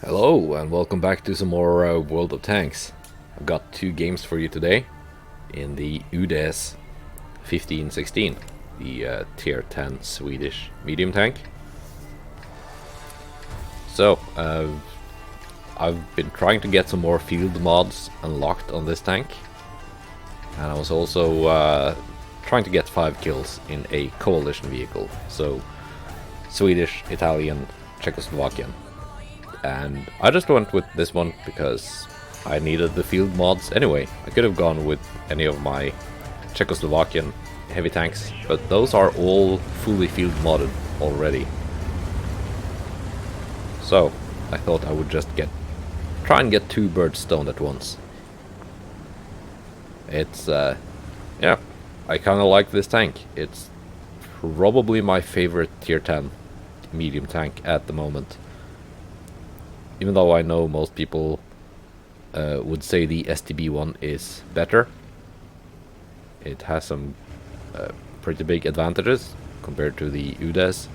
Hello and welcome back to some more World of Tanks. I've got two games for you today in the Udes 1516, the tier 10 Swedish medium tank. So, I've been trying to get some more field mods unlocked on this tank, and I was also trying to get 5 kills in a coalition vehicle, so Swedish, Italian, Czechoslovakian. And I just went with this one because I needed the field mods anyway. I could have gone with any of my Czechoslovakian heavy tanks, but those are all fully field modded already. So I thought I would just try and get 2 birds stoned at once. It's yeah, I kind of like this tank. It's probably my favorite tier 10 medium tank at the moment. Even though I know most people would say the STB-1 is better, it has some pretty big advantages compared to the Udes.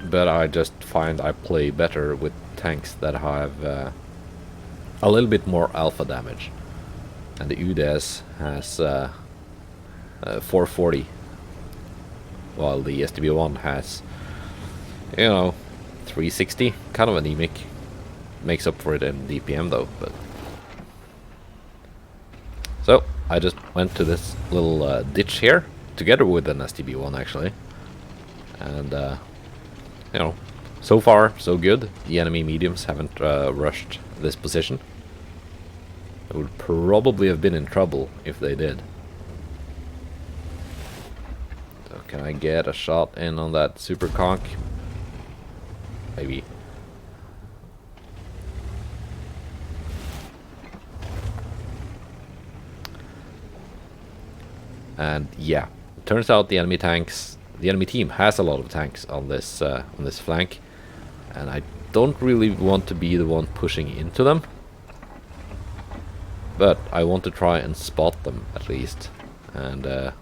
But I just find I play better with tanks that have a little bit more alpha damage. And the Udes has 440, while the STB-1 has, 360, kind of anemic. Makes up for it in DPM though, but... So, I just went to this little ditch here, together with an STB-1 actually. And, so far, so good. The enemy mediums haven't rushed this position. I would probably have been in trouble if they did. So, can I get a shot in on that super conch? Maybe. And yeah, it turns out the enemy team has a lot of tanks on this flank, and I don't really want to be the one pushing into them, but I want to try and spot them at least. And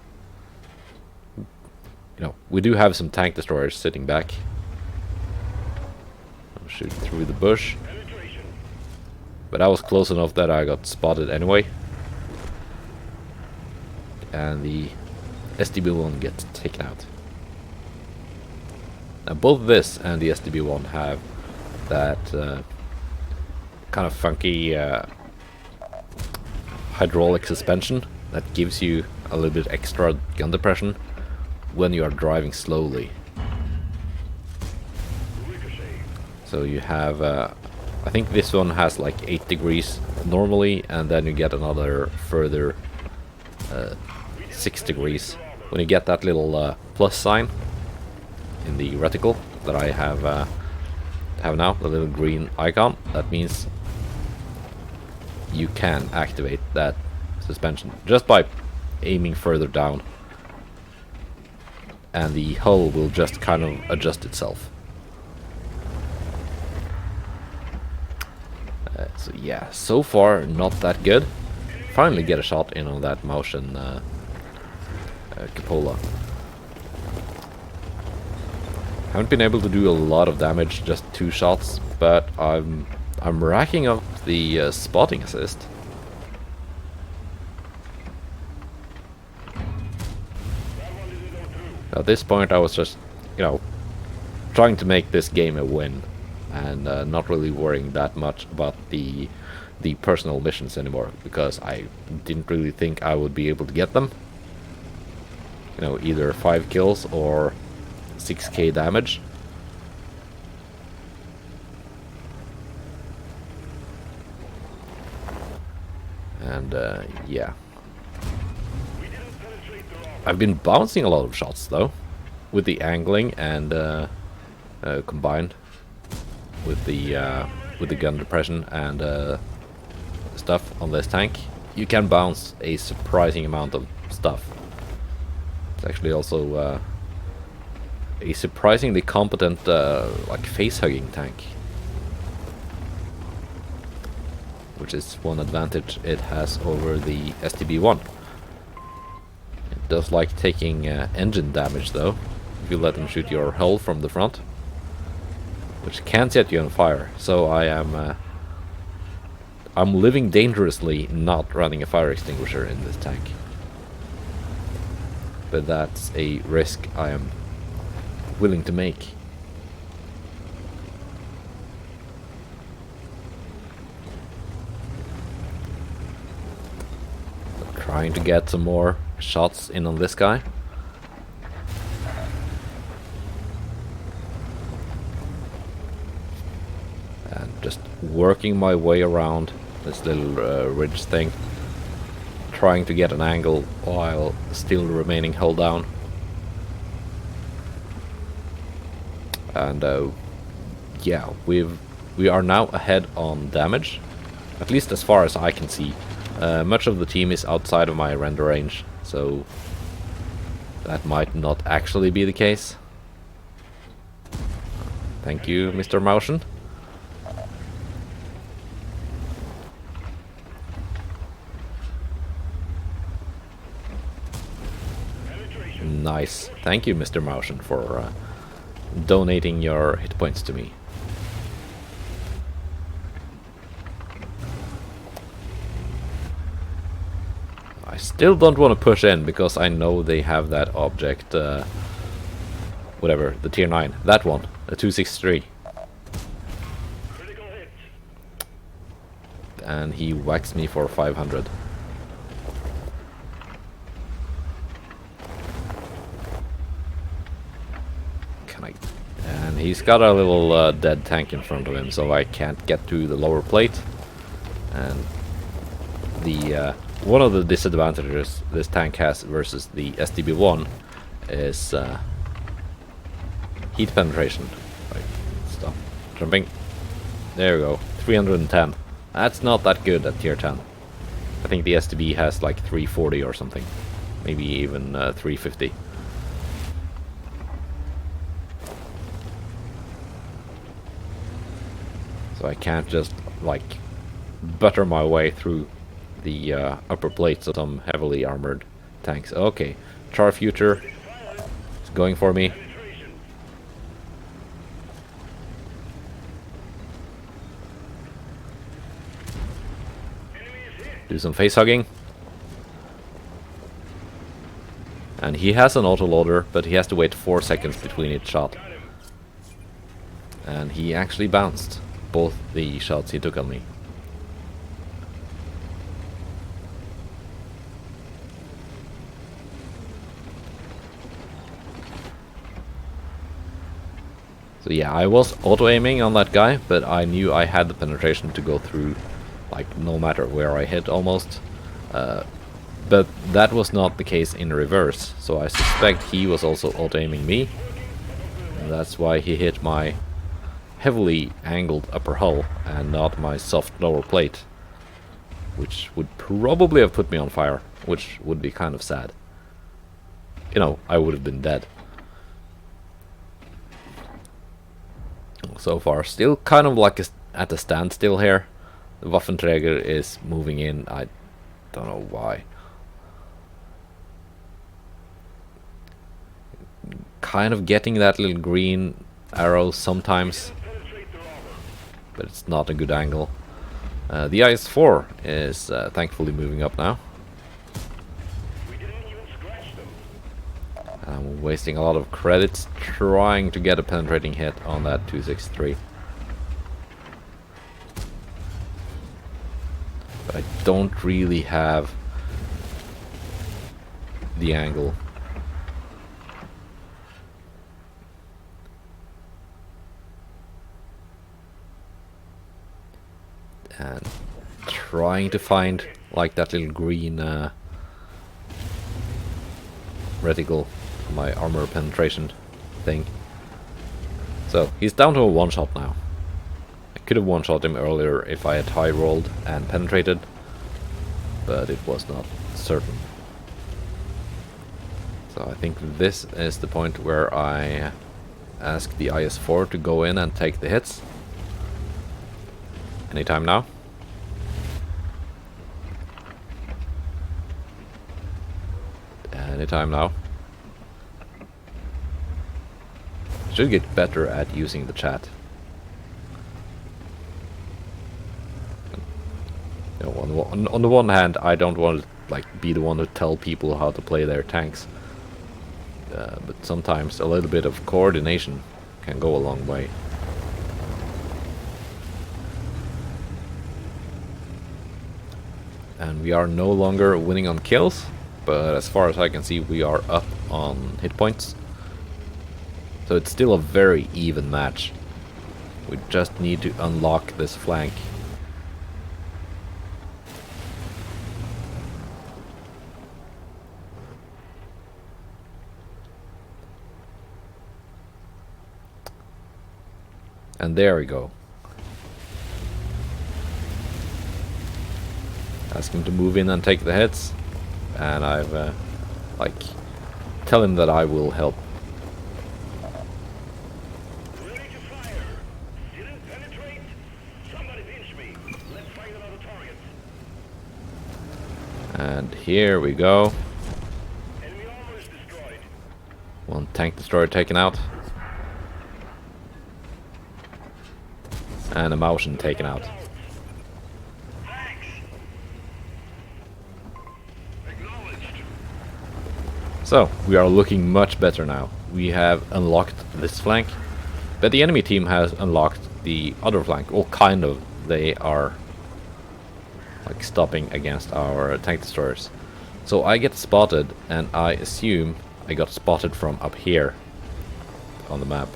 we do have some tank destroyers sitting back. Shoot through the bush, but I was close enough that I got spotted anyway, and the STB-1 gets taken out. Now both this and the STB-1 have that kind of funky hydraulic suspension that gives you a little bit extra gun depression when you are driving slowly. So you have, I think this one has like 8 degrees normally, and then you get another further 6 degrees when you get that little plus sign in the reticle that I have now, the little green icon. That means you can activate that suspension just by aiming further down, and the hull will just kind of adjust itself. So yeah, so far not that good. Finally get a shot in on that motion cupola. Haven't been able to do a lot of damage, just 2 shots, but I'm racking up the spotting assist. At this point I was just, trying to make this game a win, and not really worrying that much about the personal missions anymore, because I didn't really think I would be able to get them. Either 5 kills or 6k damage. And yeah, I've been bouncing a lot of shots though, with the angling and combined with the gun depression and stuff on this tank. You can bounce a surprising amount of stuff. It's actually also a surprisingly competent like face-hugging tank, which is one advantage it has over the STB-1. It does like taking engine damage though, if you let them shoot your hull from the front. which can set you on fire. So I am I'm living dangerously not running a fire extinguisher in this tank. But that's a risk I am willing to make. Trying to get some more shots in on this guy. And just working my way around this little ridge thing. Trying to get an angle while still remaining hull down. And yeah, we are now ahead on damage. At least as far as I can see. Much of the team is outside of my render range, so that might not actually be the case. Thank you, Mr. Motion. Nice. Thank you, Mr. Motion, for donating your hit points to me. I still don't want to push in because I know they have that object, whatever, the tier 9, that one, the 263. And he whacks me for 500. Can I? And he's got a little dead tank in front of him, so I can't get to the lower plate. And the one of the disadvantages this tank has versus the STB-1 is heat penetration. Right, stop jumping. There we go, 310. That's not that good at tier 10. I think the STB has like 340 or something, maybe even 350. So I can't just like butter my way through the upper plates of some heavily armored tanks. Okay, Char Future is going for me. Do some face hugging. And he has an autoloader, but he has to wait 4 seconds between each shot. And he actually bounced both the shots he took on me. So yeah, I was auto-aiming on that guy, but I knew I had the penetration to go through, like, no matter where I hit, almost. But that was not the case in reverse, so I suspect he was also auto-aiming me. And that's why he hit my heavily angled upper hull and not my soft lower plate. Which would probably have put me on fire, which would be kind of sad. You know, I would have been dead. So far, still kind of like at a standstill here. The Waffenträger is moving in. I don't know why. Kind of getting that little green arrow sometimes, but it's not a good angle. The IS-4 is thankfully moving up now. I'm wasting a lot of credits trying to get a penetrating hit on that 263. But I don't really have the angle. And trying to find like that little green reticle on my armor penetration thing. So he's down to a one-shot now. I could have one-shot him earlier if I had high rolled and penetrated, but it was not certain. So I think this is the point where I ask the IS-4 to go in and take the hits. Anytime now. Anytime now. Should get better at using the chat. You know, on the one hand, I don't want to like be the one to tell people how to play their tanks, but sometimes a little bit of coordination can go a long way. And we are no longer winning on kills, but as far as I can see, we are up on hit points. So it's still a very even match. We just need to unlock this flank. And there we go. Ask him to move in and take the hits, and I've like tell him that I will help. Ready to fire. Didn't penetrate. Somebody pinch me. Let's find another target. And here we go. Enemy armor is destroyed. One tank destroyer taken out. And a Mountain taken out. Thanks. Acknowledged. So, we are looking much better now. We have unlocked this flank, but the enemy team has unlocked the other flank. Well, kind of. They are like stopping against our tank destroyers. So I get spotted, and I assume I got spotted from up here on the map.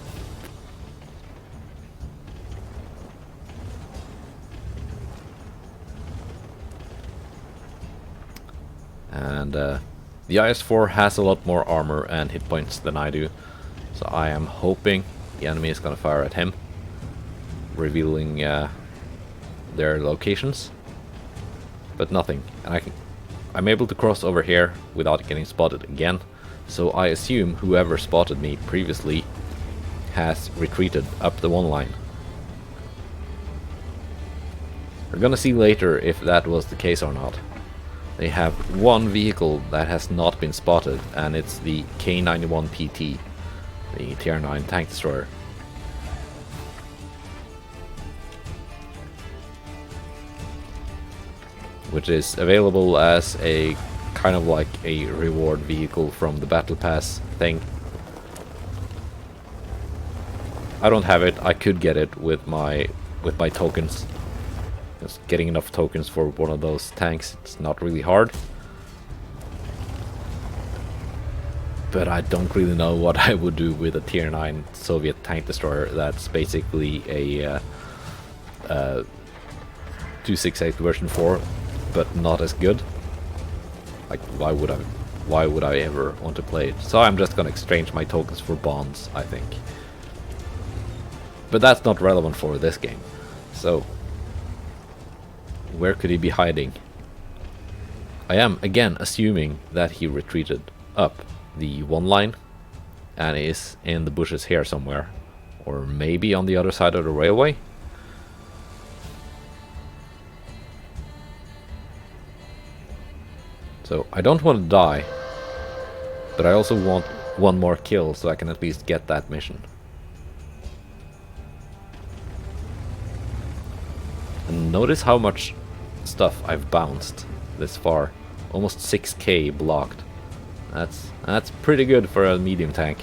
And the IS-4 has a lot more armor and hit points than I do, so I am hoping the enemy is going to fire at him, revealing their locations, but nothing. And I'm able to cross over here without getting spotted again, so I assume whoever spotted me previously has retreated up the one line. We're gonna see later if that was the case or not. They have one vehicle that has not been spotted, and it's the K91 PT, the Tier 9 tank destroyer. Which is available as a kind of like a reward vehicle from the Battle Pass thing. I don't have it. I could get it with my tokens. Just getting enough tokens for one of those tanks, it's not really hard. But I don't really know what I would do with a Tier 9 Soviet tank destroyer that's basically a 268 version 4, but not as good. Like, why would I ever want to play it? So I'm just gonna exchange my tokens for bonds, I think. But that's not relevant for this game. So where could he be hiding? I am again assuming that he retreated up the one line and is in the bushes here somewhere, or maybe on the other side of the railway. So I don't want to die, but I also want one more kill so I can at least get that mission. And notice how much stuff I've bounced this far. Almost 6k blocked. That's pretty good for a medium tank.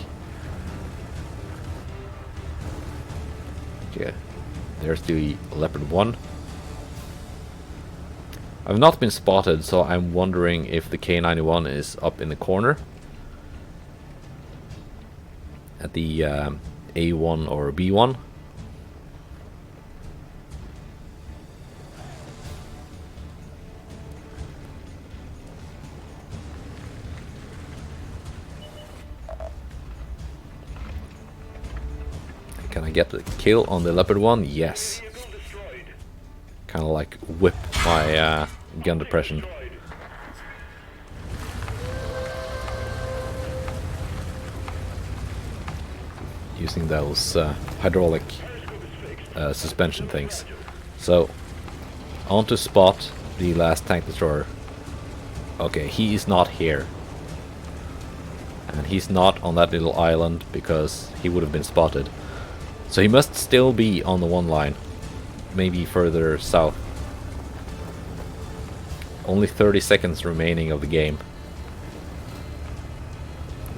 Okay, there's the Leopard 1. I've not been spotted, so I'm wondering if the K91 is up in the corner at the A1 or B1. Can I get the kill on the Leopard 1? Yes. Kind of like whip my gun depression. Using those hydraulic suspension things. So, I want to spot the last tank destroyer. Okay, he is not here. And he's not on that little island because he would have been spotted. So he must still be on the one line. Maybe further south. only 30 seconds remaining of the game.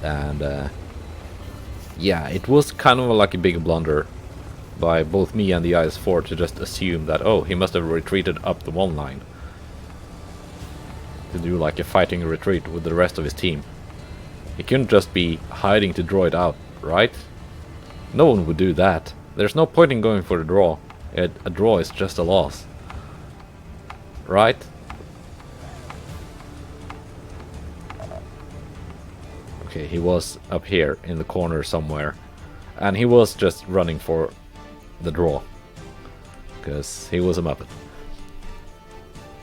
And yeah, it was kind of like a big blunder by both me and the IS-4 to just assume that, oh, he must have retreated up the one line to do like a fighting retreat with the rest of his team. He couldn't just be hiding to draw it out, right? No one would do that. There's no point in going for the draw. A draw is just a loss, right? Okay, he was up here in the corner somewhere, and he was just running for the draw because he was a muppet.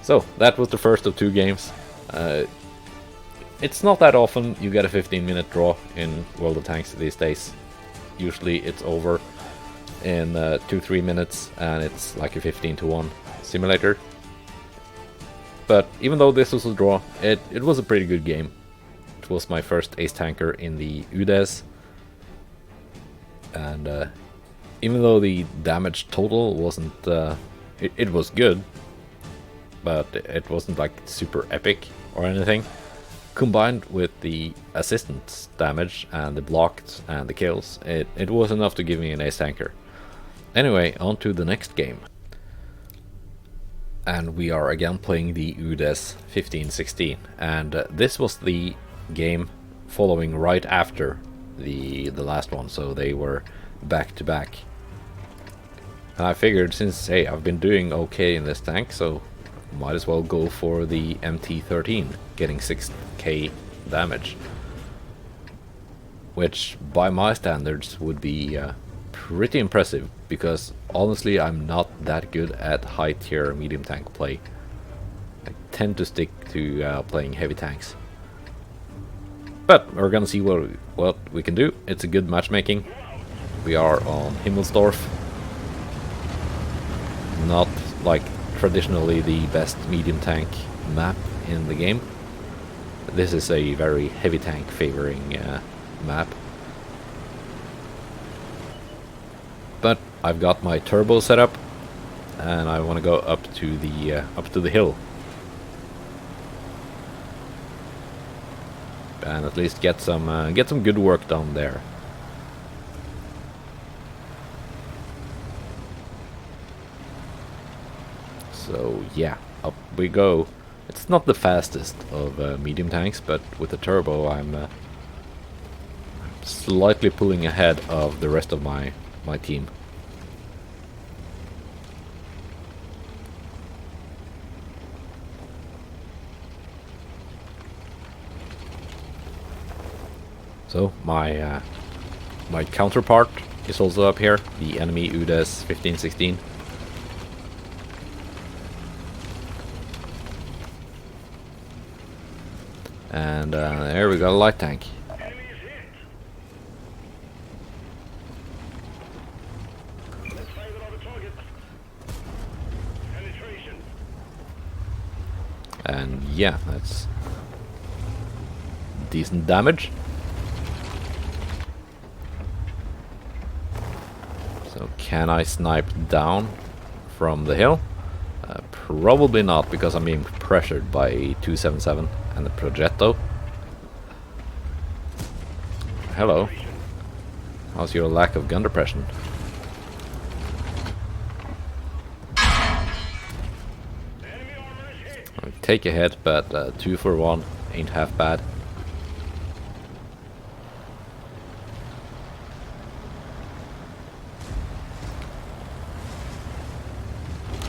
So that was the first of 2 games. It's not that often you get a 15-minute draw in World of Tanks these days. Usually it's over in 2-3 minutes, and it's like a 15-to-1 simulator. But even though this was a draw, it was a pretty good game. It was my first ace tanker in the Udes, and even though the damage total wasn't, it was good, but it wasn't like super epic or anything. Combined with the assistance damage and the blocks and the kills, it was enough to give me an ace tanker. Anyway, on to the next game. And we are again playing the Udes 1516, and this was the game following right after the last one, so they were back to back. And I figured, since hey, I've been doing okay in this tank, so might as well go for the MT13, getting 6k damage, which by my standards would be pretty impressive, because honestly I'm not that good at high tier medium tank play. I tend to stick to playing heavy tanks. But we're gonna see what we can do. It's a good matchmaking. We are on Himmelsdorf, not like traditionally the best medium tank map in the game. This is a very heavy tank favoring map. But I've got my turbo set up, and I want to go up to the hill, and at least get some good work done there. So yeah, up we go. It's not the fastest of medium tanks, but with the turbo I'm slightly pulling ahead of the rest of my team. So my counterpart is also up here, the enemy Udes 1516. And there we got a light tank. Enemy is hit. Let's fire on the target. Penetration. And yeah, that's decent damage. So can I snipe down from the hill? Probably not, because I'm being pressured by a 277 and the Progetto. Hello. How's your lack of gun depression? Enemy armor is hit. I'll take a hit, but 2 for 1 ain't half bad.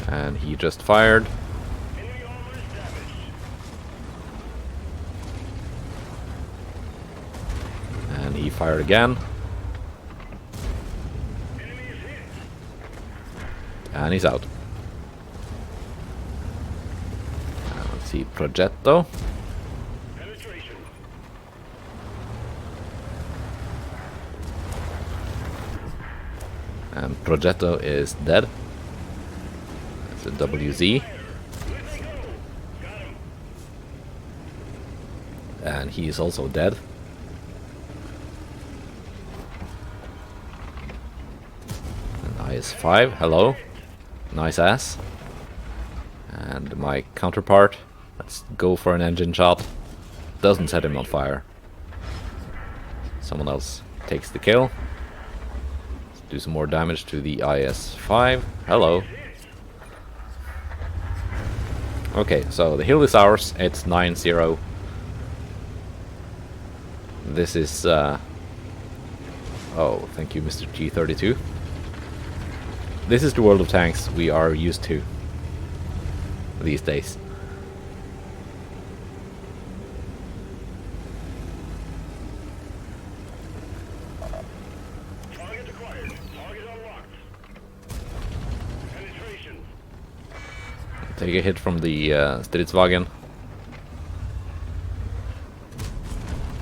And he just fired. Enemy armor is damaged. And he fired again. Enemy is hit. And he's out. Let's see, Progetto. Penetration. And Progetto is dead. It's a WZ. Let's go. Got him. And he is also dead. And IS-5, hello. Nice ass. And my counterpart Let's go for an engine shot. Doesn't set him on fire. Someone else takes the kill. Let's do some more damage to the IS-5. Hello. Okay, so the hill is ours. It's 9-0. This is... oh, thank you, Mr. G32. This is the world of tanks we are used to these days. Target acquired. Target unlocked. Penetration. Take a hit from the Stridswagen.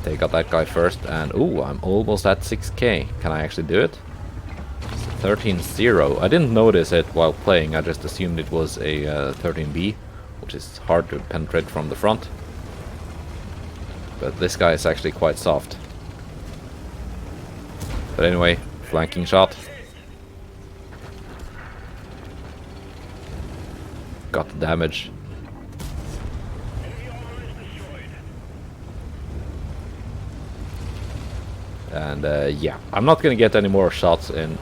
Take out that guy first, and ooh, I'm almost at 6k. Can I actually do it? 13-0. I didn't notice it while playing, I just assumed it was a 13B, which is hard to penetrate from the front. But this guy is actually quite soft. But anyway, flanking shot. Got the damage. Enemy armor is destroyed. And yeah, I'm not gonna get any more shots in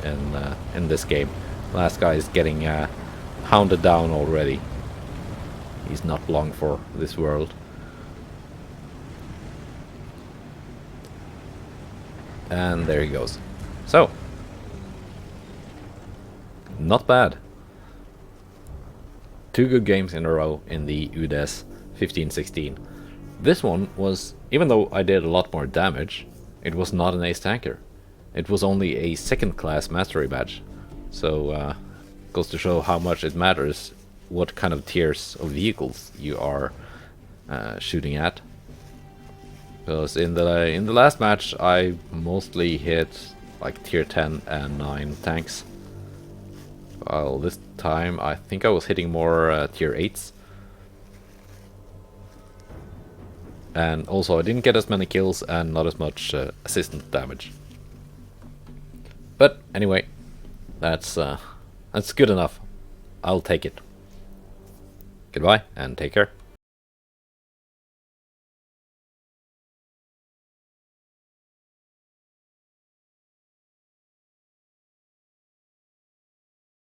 this game. Last guy is getting hounded down already. He's not long for this world. And there he goes. So, not bad. 2 good games in a row in the Udes 15-16. This one was, even though I did a lot more damage, it was not an ace tanker. It was only a second class mastery badge. So goes to show how much it matters what kind of tiers of vehicles you are shooting at. Because in the last match I mostly hit like tier 10 and 9 tanks. Well, this time I think I was hitting more tier 8s. And also I didn't get as many kills and not as much assistant damage. But anyway, that's good enough. I'll take it. Goodbye and take care.